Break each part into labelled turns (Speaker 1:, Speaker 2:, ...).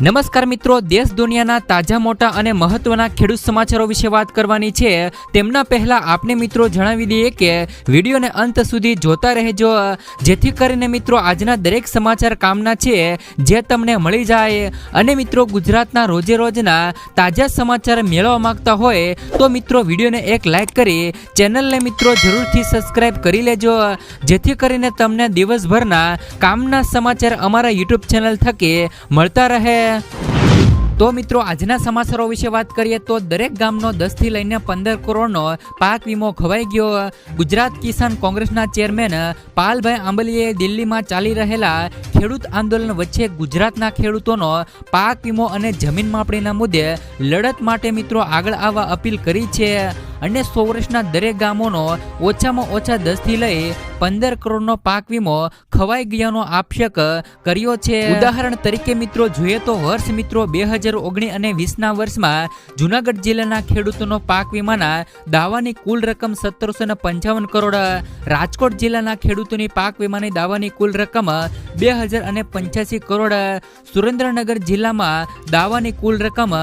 Speaker 1: નમસ્કાર મિત્રો, દેશ દુનિયાના તાજા મોટા અને મહત્વના ખેડૂત સમાચારો વિશે વાત કરવાની છે. તેમના પહેલા આપણે મિત્રો જણાવી દઈએ કે વિડીયોને અંત સુધી જોતા રહેજો, જેથી કરીને મિત્રો આજના દરેક સમાચાર કામના છે, જે તમને મળી જાય. અને મિત્રો ગુજરાતના રોજે રોજના તાજા સમાચાર મેળવવા માંગતા હોય તો મિત્રો વિડીયોને એક લાઈક કરી ચેનલને મિત્રો જરૂરથી સબસ્ક્રાઇબ કરી લેજો, જેથી કરીને તમને દિવસભરના કામના સમાચાર અમારા યુટ્યુબ ચેનલ થકી મળતા રહે. તો મિત્રો આજના સમાચારો વિશે વાત કરીએ તો દરેક ગામનો 10 થી લઈને 15 કરોડનો પાક વીમો ખવાઈ ગયો. ગુજરાત કિસાન કોંગ્રેસના ચેરમેન પાલભાઈ આંબલીએ દિલ્હીમાં ચાલી રહેલા ખેડૂત આંદોલન વચ્ચે ગુજરાતના ખેડૂતોનો પાક વીમો અને જમીન માપણીના મુદ્દે લડત માટે મિત્રો આગળ આવવા અપીલ કરી છે. અને સૌરાષ્ટ્રના દરેક ગામોનો ઓછામાં ઓછા 10 થી લઈ 15 કરોડનો પાક વીમો ખવાઈ ગયાનો આક્ષેપ કર્યો છે. ઉદાહરણ તરીકે મિત્રો જોઈએ તો વર્ષ મિત્રો 2019 અને 20ના વર્ષમાં જુનાગઢ જિલ્લાના ખેડૂતોનો પાક વીમાના દાવાની કુલ રકમ 1755 કરોડ, રાજકોટ જિલ્લાના ખેડૂતોની પાક વીમાની દાવાની કુલ રકમ 2085 કરોડ, સુરેન્દ્રનગર જિલ્લામાં દાવાની કુલ રકમ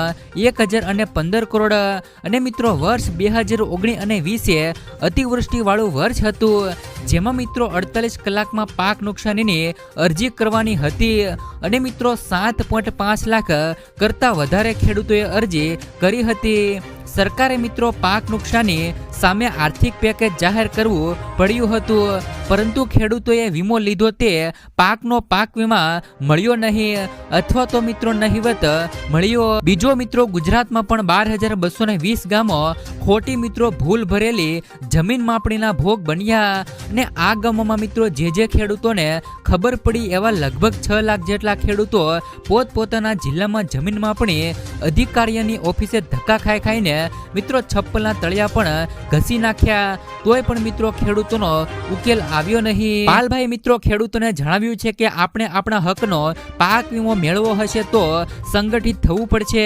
Speaker 1: 1015 કરોડ. અને મિત્રો વર્ષ 2019 અને 20 અતિવૃષ્ટિ વાળું વર્ષ હતું, જેમાં મિત્રો 48 કલાકમાં પાક નુકસાનીની અરજી કરવાની હતી. અને મિત્રો 7.5 લાખ કરતા વધારે ખેડૂતોએ અરજી કરી હતી. સરકારે મિત્રો પાક નુકસાની સામે આર્થિક પેકેજ જાહેર કરવું પડ્યું હતું, પરંતુ ખેડૂતોએ વીમો લીધો તે પાકનો પાક વીમા મળ્યો નહીં, અથવા તો મિત્રો નહિવત મળ્યો. બીજો મિત્રો ગુજરાતમાં પણ 12,220 ગામો ખોટી મિત્રો ભૂલ ભરેલી જમીન માપણીના ભોગ બન્યા. અને આ ગામોમાં મિત્રો જે ખેડૂતોને ખબર પડી એવા લગભગ 6 લાખ જેટલા ખેડૂતો પોતપોતાના જિલ્લામાં જમીન માપણી અધિકારીઓની ઓફિસે ધક્કા ખાઈને મિત્રો છપ્પલના તળિયા પણ ઘસી નાખ્યા, તોય પણ મિત્રો ખેડૂતોનો ઉકેલ આવ્યો નહીં. પાલભાઈ મિત્રો ખેડૂતોને જણાવ્યું છે કે આપણે આપણા હકનો પાક વીમો મેળવવો હશે તો સંગઠિત થવું પડશે.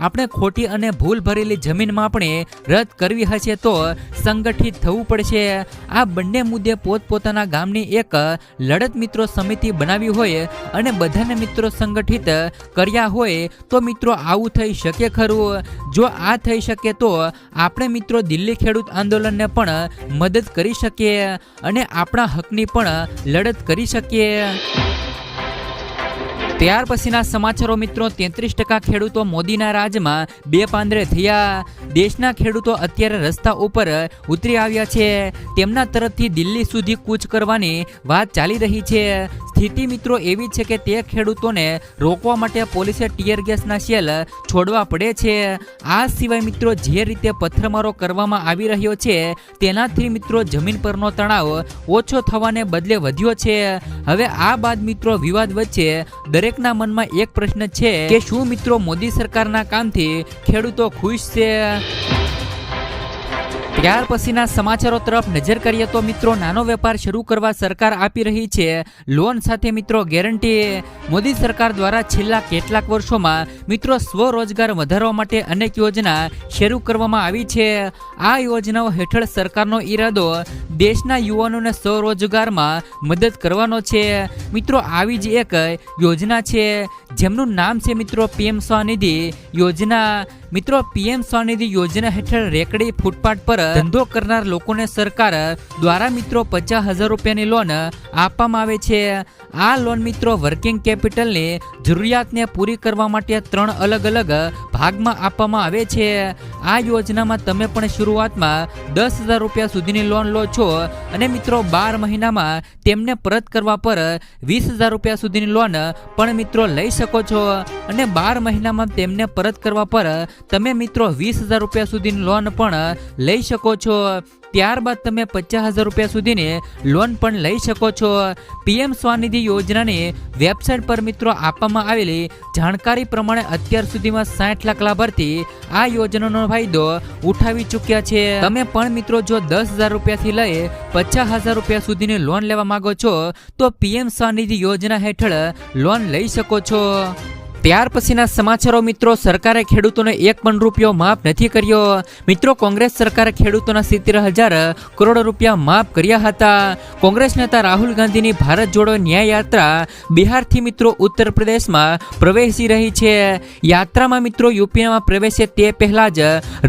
Speaker 1: આપણે ખોટી અને ભૂલ ભરેલી જમીન માપણી રદ કરવી હશે તો સંગઠિત થવું પડશે. આ બંને મુદ્દે પોતપોતાના ગામની એક લડત મિત્રો સમિતિ બનાવી હોય અને બધાને મિત્રો સંગઠિત કર્યા હોય તો મિત્રો આવું થઈ શકે ખરું. જો આ થઈ શકે તો આપણે મિત્રો દિલ્હી ખેડૂત આંદોલનને પણ મદદ કરી શકીએ અને આપણા હકની પણ લડત કરી શકીએ. ત્યાર પછીના સમાચારો મિત્રો 33% ખેડૂતો મોદીના રાજમાં બે પાંદરે થયા. દેશના ખેડૂતો અત્યારે રસ્તા ઉપર ઉતરી આવ્યા છે. તેમના તરફથી દિલ્હી સુધી કૂચ કરવાની વાત ચાલી રહી છે. સ્થિતિ મિત્રો એવી છે કે તે ખેડૂતોને રોકવા માટે પોલીસે ટીયર ગેસના શેલ છોડવા પડે છે. આ સિવાય મિત્રો જે રીતે પથ્થરમારો કરવામાં આવી રહ્યો છે તેનાથી મિત્રો જમીન પરનો તણાવ ઓછો થવાને બદલે વધ્યો છે. હવે આ બાદ મિત્રો વિવાદ વચ્ચે દરેકના મનમાં એક પ્રશ્ન છે કે શું મિત્રો મોદી સરકારના કામથી ખેડૂતો ખુશ છે? ત્યાર પછીના સમાચારો તરફ નજર કરીએ તો મિત્રો નાનો વેપાર શરૂ કરવા સરકાર આપી રહી છે લોન સાથે મિત્રો ગેરંટી. મોદી સરકાર દ્વારા છેલ્લા કેટલાક વર્ષોમાં મિત્રો સ્વરોજગાર વધારવા માટે અનેક યોજના શરૂ કરવામાં આવી છે. આ યોજનાઓ હેઠળ સરકારનો ઈરાદો દેશના યુવાનોને સ્વરોજગારમાં મદદ કરવાનો છે. મિત્રો આવી જ એક યોજના છે જેમનું નામ છે મિત્રો PM સ્વનિધિ યોજના. મિત્રો PM સ્વનિધિ યોજના હેઠળ રેકડી ફૂટપાથ પર ધંધો કરનાર લોકોને સરકાર દ્વારા મિત્રો 50,000 રૂપિયાની લોન આપવામાં આવે છે. આ લોન મિત્રો વર્કિંગ કેપિટલની જરૂરિયાતને પૂરી કરવા માટે 3 અલગ અલગ ભાગમાં આપવામાં આવે છે. આ યોજનામાં તમે પણ શરૂઆતમાં 10,000 રૂપિયા સુધીની લોન લો છો અને મિત્રો 12 મહિનામાં તેમને પરત કરવા પર 20,000 રૂપિયા સુધીની લોન પણ મિત્રો લઈ શકો છો. અને 12 મહિનામાં તેમને પરત કરવા પર તમે મિત્રો 20,000 રૂપિયા સુધીની લોન પણ લઈ શકો છો. ત્યારબાદ તમે 50,000 રૂપિયા સુધીની લોન પણ લઈ શકો છો. PM સ્વનિધિ યોજનાની વેબસાઇટ પર મિત્રો આપવામાં આવેલી જાણકારી પ્રમાણે અત્યાર સુધીમાં 60 લાખ લાભાર્થી આ યોજનાનો ફાયદો ઉઠાવી ચૂક્યા છે. તમે પણ મિત્રો જો 10,000 રૂપિયાથી લઈ 50,000 રૂપિયા સુધીની લોન લેવા માંગો છો તો PM સ્વનિધિ યોજના હેઠળ લોન લઈ શકો છો. ત્યાર પછીના સમાચારો મિત્રો, સરકારે ખેડૂતોને એક પણ રૂપિયો માફ નથી કર્યો. મિત્રો, કોંગ્રેસ સરકારે ખેડૂતોના 70,000 કરોડ રૂપિયા માફ કર્યા હતા. કોંગ્રેસ નેતા રાહુલ ગાંધીની ભારત જોડો ન્યાય યાત્રા બિહારથી મિત્રો ઉત્તર પ્રદેશમાં પ્રવેશી રહી છે. યાત્રામાં મિત્રો યુપીમાં પ્રવેશે તે પહેલા જ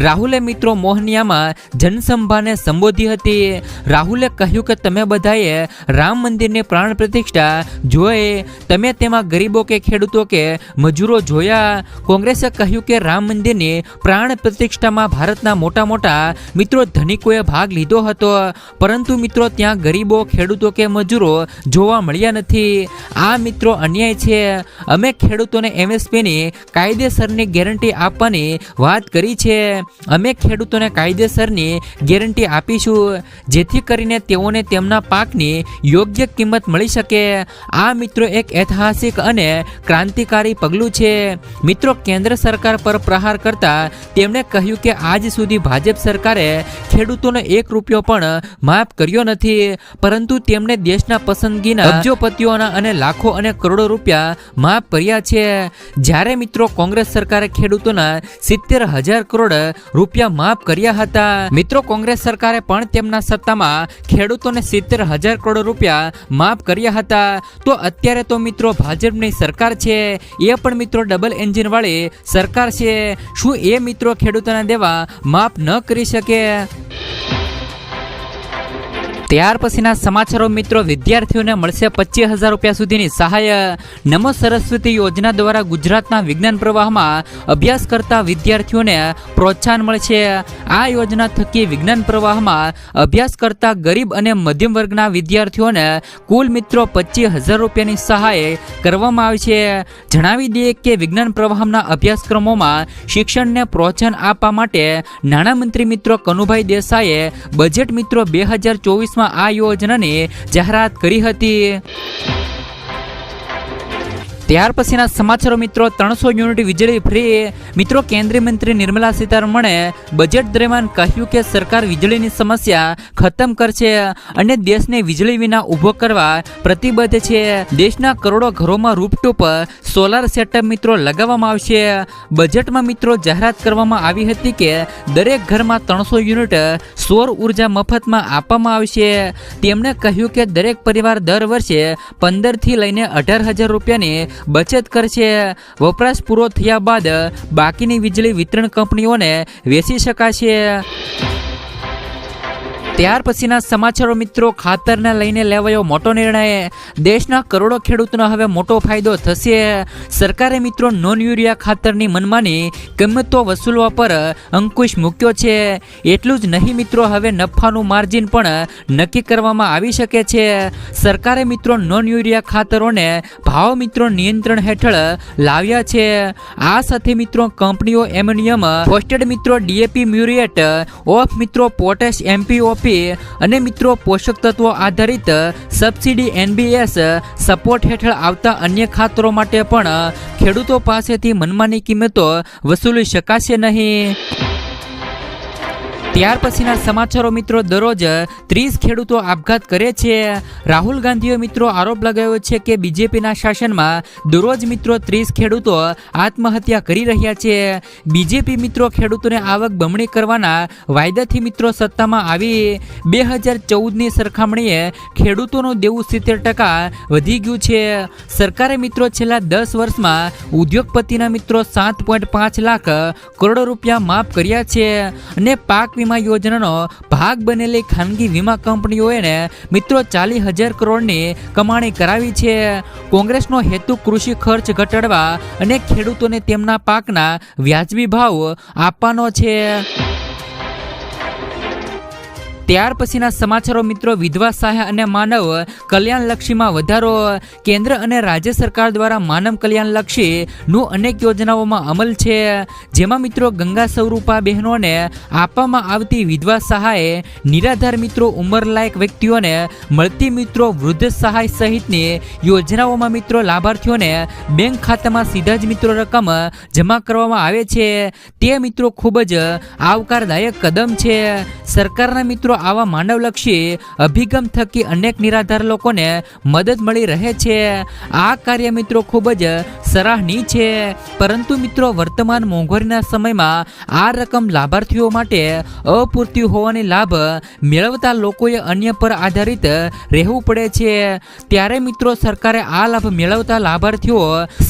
Speaker 1: રાહુલે મિત્રો મોહનિયામાં જનસભાને સંબોધી હતી. રાહુલે કહ્યું કે તમે બધાએ રામ મંદિરની પ્રાણ પ્રતિષ્ઠા જોઈ, તમે તેમાં ગરીબો કે ખેડૂતો કે મજૂરો જોયા. કોંગ્રેસે કહ્યું કે રામ મંદિરની પ્રાણ પ્રતિષ્ઠામાં ભારતના મોટા મોટા મિત્રો ધનિકોએ ભાગ લીધો હતો, પરંતુ મિત્રો ત્યાં ગરીબો, ખેડૂતો કે મજૂરો જોવા મળ્યા નથી. આ મિત્રો અન્યાય છે. અમે ખેડૂતોને MSPની કાયદેસરની ગેરંટી આપવાની વાત કરી છે. અમે ખેડૂતોને કાયદેસરની ગેરંટી આપીશું, જેથી કરીને તેઓને તેમના પાકની યોગ્ય કિંમત મળી શકે. આ મિત્રો એક ઐતિહાસિક અને ક્રાંતિકારી પગલું છે. મિત્રો, કેન્દ્ર સરકાર પર પ્રહાર કરતા તેમણે કહ્યું કે આજ સુધી ભાજપ સરકારે ખેડૂતોને એક રૂપિયો પણ માફ કર્યો નથી, પરંતુ તેમણે દેશના પસંદગીના અબજોપતિઓના અને લાખો અને કરોડો રૂપિયા માફ કર્યા છે. જ્યારે મિત્રો કોંગ્રેસ સરકારે ખેડૂતોના 70,000 કરોડ રૂપિયા માફ કર્યા હતા. મિત્રો, કોંગ્રેસ સરકારે પણ તેમના સત્તામાં ખેડૂતોને 70,000 કરોડ રૂપિયા માફ કર્યા હતા. તો અત્યારે તો મિત્રો ભાજપની સરકાર છે, એ પણ મિત્રો ડબલ એન્જિન વાળી સરકાર છે. શું એ મિત્રો ખેડૂતોના દેવા માફ ન કરી શકે? ત્યાર પછીના સમાચારો મિત્રો, વિદ્યાર્થીઓને મળશે 25,000 રૂપિયા સુધીની સહાય. નમો સરસ્વતી યોજના દ્વારા ગુજરાતના વિજ્ઞાન પ્રવાહમાં અભ્યાસ કરતા વિદ્યાર્થીઓને પ્રોત્સાહન મળશે. આ યોજના થકી વિજ્ઞાન પ્રવાહમાં અભ્યાસ કરતા ગરીબ અને મધ્યમ વર્ગના વિદ્યાર્થીઓને કુલ મિત્રો 25,000 રૂપિયાની સહાય કરવામાં આવશે. જણાવી દઈએ કે વિજ્ઞાન પ્રવાહના અભ્યાસક્રમોમાં શિક્ષણને પ્રોત્સાહન આપવા માટે નાણામંત્રી મિત્રો કનુભાઈ દેસાઈએ બજેટ મિત્રો 2024 આ યોજનાની જાહેરાત કરી હતી. ત્યાર પછીના સમાચારો મિત્રો, 300 યુનિટ વીજળી ફ્રી. મિત્રો, કેન્દ્રીય મંત્રી નિર્મલા સીતારમણે બજેટ દરમિયાન કહ્યું કે સરકાર વીજળીની સમસ્યા ખતમ કરશે અને દેશને વીજળી વિના ઊભો કરવા પ્રતિબદ્ધ છે. દેશના કરોડો ઘરોમાં રૂપટોપ સોલાર સેટઅપ મિત્રો લગાવવામાં આવશે. બજેટમાં મિત્રો જાહેરાત કરવામાં આવી હતી કે દરેક ઘરમાં 300 યુનિટ સૌર ઉર્જા મફતમાં આપવામાં આવશે. તેમણે કહ્યું કે દરેક પરિવાર દર વર્ષે 15 થી લઈને 18,000 રૂપિયાની બચત કરશે. વપરાશ પૂરો થયા બાદ બાકીની વીજળી વિતરણ કંપનીઓને વેચી શકાશે. ત્યાર પછીના સમાચારો મિત્રો, ખાતરને લઈને લેવાયો મોટો નિર્ણય. દેશના કરોડો ખેડૂતોનો હવે મોટો ફાયદો થશે. સરકારે મિત્રો નોન યુરિયા ખાતરની મનમાની કિંમતો વસૂલવા પર અંકુશ મૂક્યો છે. એટલું જ નહીં મિત્રો, હવે નફાનું માર્જિન પણ નક્કી કરવામાં આવી શકે છે. સરકારે મિત્રો નોન યુરિયા ખાતરોને ભાવ મિત્રો નિયંત્રણ હેઠળ લાવ્યા છે. આ સાથે મિત્રો કંપનીઓ એમોનિયમ ફોસ્ફેટ મિત્રો DAP મ્યુરિએટ ઓફ મિત્રો પોટેશ MPOP અને મિત્રો પોષક તત્વો આધારિત સબસિડી NBS સપોર્ટ હેઠળ આવતા અન્ય ખાતરો માટે પણ ખેડૂતો પાસેથી મનમાની કિંમતો વસૂલી શકાશે નહીં. ત્યાર પછીના સમાચારો મિત્રો, દરરોજ 30 ખેડૂતો આપઘાત કરે છે. રાહુલ ગાંધીએ મિત્રો આરોપ લગાવ્યો છે કે બીજેપીના શાસનમાં દરરોજ મિત્રો 30 ખેડૂતો આત્મહત્યા કરી રહ્યા છે. બીજેપી મિત્રો ખેડૂતોને આવક બમણી કરવાના વાયદાથી મિત્રો સત્તામાં આવી. 2014ની સરખામણીએ ખેડૂતોનું દેવું 70% વધી ગયું છે. સરકારે મિત્રો છેલ્લા 10 વર્ષમાં ઉદ્યોગપતિના મિત્રો 7.5 લાખ કરોડ રૂપિયા માફ કર્યા છે અને પાક વીમા યોજનાનો ભાગ બનેલી ખાનગી વીમા કંપનીઓને મિત્રો 40,000 કરોડની કમાણી કરાવી છે. કોંગ્રેસનો હેતુ કૃષિ ખર્ચ ઘટાડવા અને ખેડૂતોને તેમના પાકના વ્યાજબી ભાવ આપવાનો છે. ત્યાર પછીના સમાચારો મિત્રો, વિધવા સહાય અને માનવ કલ્યાણલક્ષીમાં વધારો. કેન્દ્ર અને રાજ્ય સરકાર દ્વારા માનવ કલ્યાણલક્ષીનું અનેક યોજનાઓમાં અમલ છે, જેમાં મિત્રો ગંગા સ્વરૂપા બહેનોને આપવામાં આવતી વિધવા સહાય, નિરાધાર મિત્રો ઉંમરલાયક વ્યક્તિઓને મળતી મિત્રો વૃદ્ધ સહાય સહિતની યોજનાઓમાં મિત્રો લાભાર્થીઓને બેંક ખાતામાં સીધા જ મિત્રો રકમ જમા કરવામાં આવે છે. તે મિત્રો ખૂબ જ આવકારદાયક કદમ છે. સરકારના મિત્રો આવા માનવલક્ષી અભિગમ થકી અનેક નિરાધાર લોકોને મદદ મળી રહે છે. આ કાર્ય મિત્રો ખૂબ જ સરાહનીય છે, પરંતુ મિત્રો વર્તમાન મોંઘવારીના સમયમાં આ રકમ લાભાર્થીઓ માટે અપૂરતી હોવાની લાભ મેળવતા લોકોએ અન્ય પર આધારિત રહેવું પડે છે। ત્યારે મિત્રો સરકારે આ લાભ મેળવતા લાભાર્થીઓ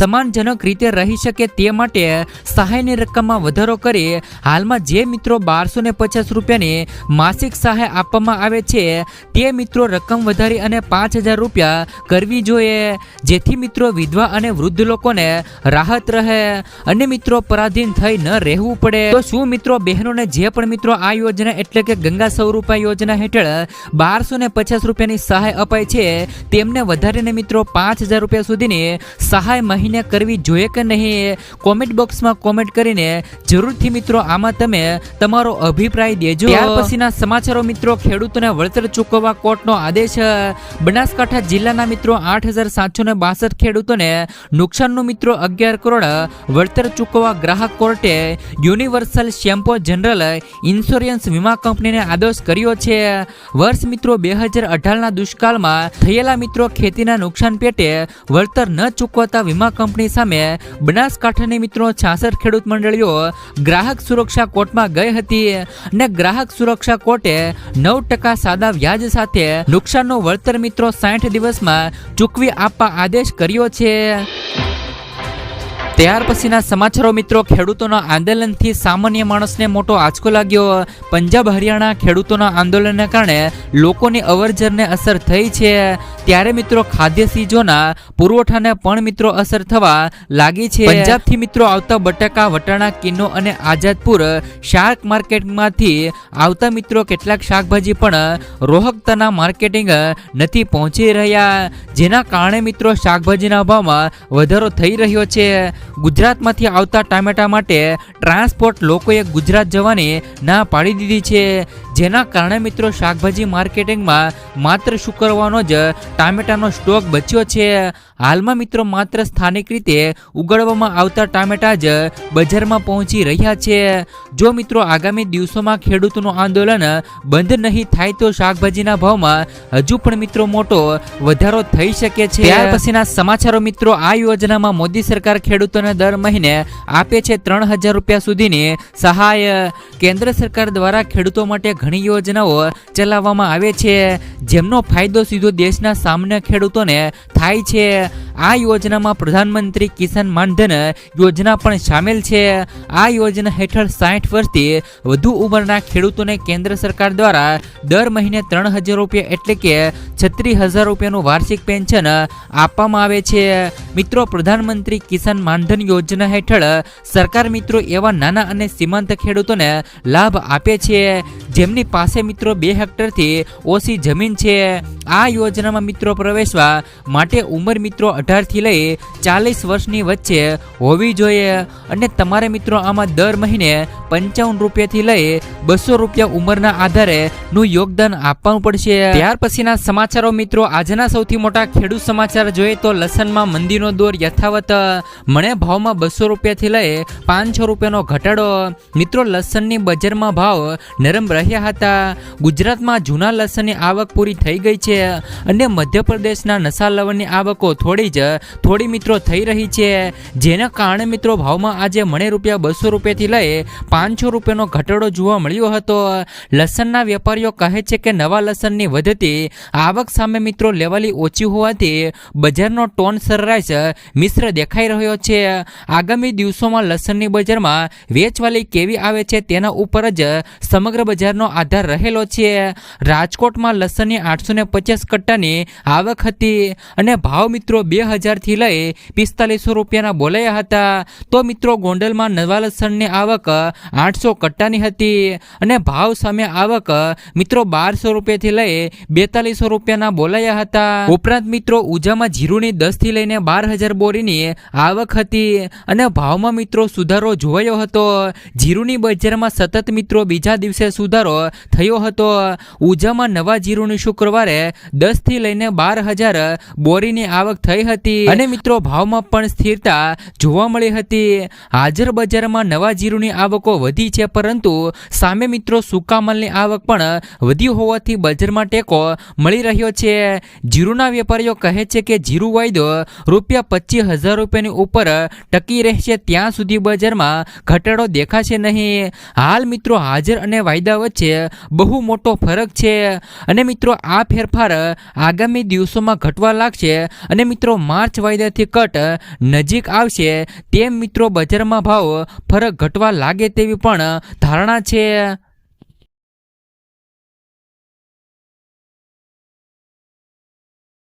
Speaker 1: સમાનજનક રીતે રહી શકે તે માટે સહાયની રકમમાં વધારો કરી હાલમાં જે મિત્રો 1250 રૂપિયાની માસિક સહાય આપવામાં આવે છે તે મિત્રો રકમ વધારી અને 5000 રૂપિયા કરવી જોઈએ, જેથી મિત્રો વિધવા અને વૃદ્ધ લોકોને રાહત રહે અને મિત્રો પરાધીન થઈ ન રહેવું પડે। તો શું મિત્રો બહેનોને જે પણ મિત્રો આ યોજના એટલે કે ગંગા સ્વરૂપા યોજના હેઠળ 1250 રૂપિયાની સહાય અપાય છે તેમને વધારીને મિત્રો 5000 રૂપિયા સુધીની સહાય મહિને કરવી જોઈએ કે નહીં? કોમેન્ટ બોક્સમાં કોમેન્ટ કરીને જરૂરથી મિત્રો આમાં તમે તમારો અભિપ્રાય દેજો। ત્યાર પછીના સમાચારો મિત્રો, ખેડૂતોને વળતર ચૂકવવા કોર્ટનો આદેશ। બનાસકાંઠા જિલ્લાના મિત્રો 8762 ખેડૂતોને નુકસાનનું મિત્રો 11 કરોડ વળતર ચૂકવવા ગ્રાહક કોર્ટે યુનિવર્સલ શેમ્પો જનરલ ઇન્સ્યોરન્સ વીમા કંપનીને આદેશ કર્યો છે। વર્ષ મિત્રો 2018ના દુષ્કાળમાં થયેલા મિત્રો ખેતીના નુકસાન પેટે વળતર ન ચૂકવતા વીમા કંપની સામે બનાસકાંઠાની મિત્રો 66 ખેડૂત મંડળીઓ ગ્રાહક સુરક્ષા કોર્ટમાં ગઈ હતી અને ગ્રાહક સુરક્ષા કોર્ટે 9% સાદા વ્યાજ સાથે નુકસાનનું વળતર મિત્રો 60 દિવસમાં ચૂકવી આપવા આદેશ કર્યો છે। ત્યાર પછીના સમાચારો મિત્રો, ખેડૂતોના આંદોલનથી સામાન્ય માણસને મોટો આંચકો લાગ્યો। પંજાબ હરિયાણા ખેડૂતોના આંદોલનને કારણે લોકોની અવરજવરને અસર થઈ છે, ત્યારે મિત્રો ખાદ્ય ચીજોના પુરવઠાને પણ મિત્રો અસર થવા લાગી છે। પંજાબથી મિત્રો આવતા બટાકા, વટાણા, કિનો અને આઝાદપુર શાક માર્કેટમાંથી આવતા મિત્રો કેટલાક શાકભાજી પણ રોહતકના માર્કેટિંગ નથી પહોંચી રહ્યા, જેના કારણે મિત્રો શાકભાજીના ભાવમાં વધારો થઈ રહ્યો છે। ગુજરાતમાંથી આવતા ટામેટા માટે ટ્રાન્સપોર્ટ લોકોએ ગુજરાત જવાની ના પાડી દીધી છે, જેના કારણે મિત્રો શાકભાજી માર્કેટિંગમાં માત્ર શુક્રવારનો જ ટામેટાનો સ્ટોક બચ્યો છે। હાલમાં મિત્રો માત્ર સ્થાનિક રીતે ઉગાડવામાં આવતા ટામેટા જ બજારમાં પહોંચી રહ્યા છે। જો મિત્રો આગામી દિવસોમાં ખેડૂતોનું આંદોલન બંધ નહીં થાય તો શાકભાજીના ભાવમાં હજુ પણ મિત્રો મોટો વધારો થઈ શકે છે। ત્યાર પછીના સમાચારો મિત્રો, આ યોજનામાં મોદી સરકાર ખેડૂતોને દર મહિને આપે છે 3000 રૂપિયા સુધીની સહાય। કેન્દ્ર સરકાર દ્વારા ખેડૂતો માટે ઘણી યોજનાઓ ચલાવવામાં આવે છે, જેમનો ફાયદો સીધો દેશના સામાન્ય ખેડૂતોને થાય છે। આ યોજનામાં પ્રધાનમંત્રી કિસાન માનધન યોજના પણ સામેલ છે। આ યોજના હેઠળ 60 વર્ષથી વધુ ઉંમરના ખેડૂતોને કેન્દ્ર સરકાર દ્વારા દર મહિને 3000 રૂપિયા એટલે કે 36000 રૂપિયાનું વાર્ષિક પેન્શન આપવામાં આવે છે। મિત્રો પ્રધાનમંત્રી કિસાન માનધન યોજના હેઠળ સરકાર મિત્રો એવા નાના અને સીમાંત ખેડૂતોને લાભ આપે છે જેમની પાસે મિત્રો 2 હેક્ટરથી ઓછી જમીન છે। આ યોજનામાં મિત્રો પ્રવેશવા માટે ઉંમર મિત્રો 18 થી લઈ 40 વર્ષની વચ્ચે હોવી જોઈએ અને તમારે મિત્રો આમાં દર મહિને 55 રૂપિયાથી લઈ 200 રૂપિયા ઉંમરના આધારે નું યોગદાન આપવાનું પડશે। ત્યાર પછીના સમાચારો મિત્રો, આજના સૌથી મોટા ખેડૂત સમાચાર જોઈએ તો લસણમાં મંદીનો દોર યથાવત, મણે ભાવમાં 200 રૂપિયાથી લઈ 500 રૂપિયાનો ઘટાડો। મિત્રો લસણની બજારમાં ભાવ નરમ રહ્યા હતા। ગુજરાતમાં જૂના લસણની આવક પૂરી થઈ ગઈ છે અને મધ્યપ્રદેશના નશા લવણની આવકો થોડી મિત્રો થઈ રહી છે, જેના કારણે મિત્રો ભાવમાં આજે મણે રૂપિયા 200 રૂપિયાથી લઈ 500 રૂપિયાનો ઘટાડો જોવા મળ્યો હતો। લસણના વેપારીઓ કહે છે કે નવા લસણની વધતી આવક સામે મિત્રો લેવાલી ઓછી હોવાથી બજારનો ટોન સરેરાશ મિશ્ર દેખાઈ રહ્યો છે। આગામી દિવસોમાં લસણની બજારમાં વેચવાલી કેવી આવે છે તેના ઉપર જ સમગ્ર બજારનો આધાર રહેલો છે। રાજકોટમાં લસણની 850 કટ્ટાની આવક હતી અને ભાવ મિત્રો 2000 થી લઈ 4500 રૂપિયાના બોલાયા હતા। તો મિત્રો ગોંડલમાં નવા લસણની આવક 800 કટ્ટાની હતી અને ભાવ સામે આવક મિત્રો 1200 રૂપિયાથી લઈ 4200 રૂપિયાના બોલાયા હતા। ઉપરાંત મિત્રો ઉજામાં જીરુની 10 થી લઈને 12000 બોરીની આવક હતી અને ભાવમાં મિત્રો સુધારો જોવાયો હતો। જીરુની બજારમાં સતત મિત્રો બીજા દિવસે સુધારો થયો હતો। ઉજામાં નવા જીરુની શુક્રવારે 10 થી લઈને 12000 બોરીની આવક થઈ હતી અને મિત્રો ભાવમાં પણ સ્થિરતા જોવા મળી હતી. હાજર બજારમાં નવા જીરુની આવકો વધી છે, પરંતુ સામે મિત્રો સૂકા માલની આવક પણ વધી હોવાથી બજારમાં ટેકો મળી રહ્યો છે. જીરુના વેપારીઓ કહે છે કે જીરુ વાયદો ₹25,000 રૂપિયાની ઉપર ટકી રહેશે ત્યાં સુધી બજારમાં ઘટાડો દેખાશે નહીં. હાલ મિત્રો હાજર અને વાયદા વચ્ચે બહુ મોટો ફરક છે અને મિત્રો આ ફેરફાર આગામી દિવસોમાં ઘટવા લાગશે અને મિત્રો માર્ચ વાયદાથી કટ નજીક આવશે તેમ મિત્રો બજારમાં ભાવ ફરક ઘટવા લાગે તેવી પણ ધારણા છે.